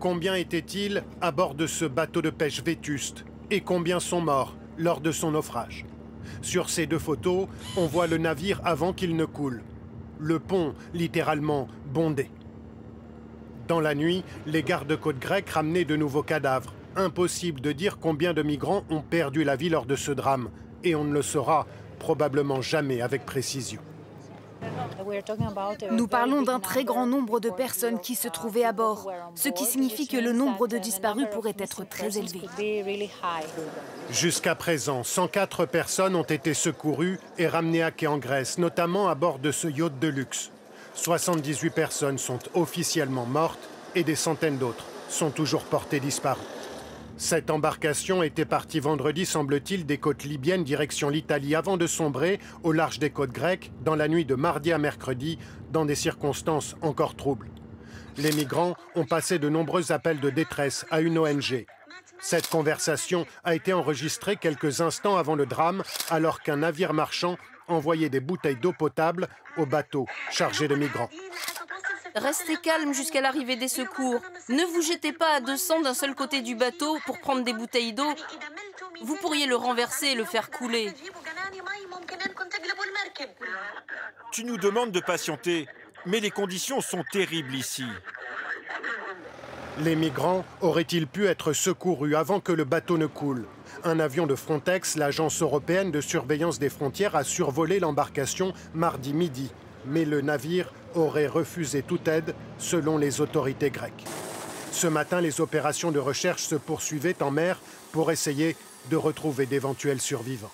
Combien étaient-ils à bord de ce bateau de pêche vétuste et combien sont morts lors de son naufrage? Sur ces deux photos, on voit le navire avant qu'il ne coule. Le pont, littéralement, bondé. Dans la nuit, les gardes-côtes grecs ramenaient de nouveaux cadavres. Impossible de dire combien de migrants ont perdu la vie lors de ce drame. Et on ne le saura probablement jamais avec précision. Nous parlons d'un très grand nombre de personnes qui se trouvaient à bord, ce qui signifie que le nombre de disparus pourrait être très élevé. Jusqu'à présent, 104 personnes ont été secourues et ramenées à quai en Grèce, notamment à bord de ce yacht de luxe. 78 personnes sont officiellement mortes et des centaines d'autres sont toujours portées disparues. Cette embarcation était partie vendredi, semble-t-il, des côtes libyennes direction l'Italie avant de sombrer au large des côtes grecques dans la nuit de mardi à mercredi dans des circonstances encore troubles. Les migrants ont passé de nombreux appels de détresse à une ONG. Cette conversation a été enregistrée quelques instants avant le drame alors qu'un navire marchand envoyait des bouteilles d'eau potable au bateau chargé de migrants. Restez calme jusqu'à l'arrivée des secours. Ne vous jetez pas à 200 d'un seul côté du bateau pour prendre des bouteilles d'eau. Vous pourriez le renverser et le faire couler. Tu nous demandes de patienter, mais les conditions sont terribles ici. Les migrants auraient-ils pu être secourus avant que le bateau ne coule? Un avion de Frontex, l'agence européenne de surveillance des frontières, a survolé l'embarcation mardi midi. Mais le navire aurait refusé toute aide, selon les autorités grecques. Ce matin, les opérations de recherche se poursuivaient en mer pour essayer de retrouver d'éventuels survivants.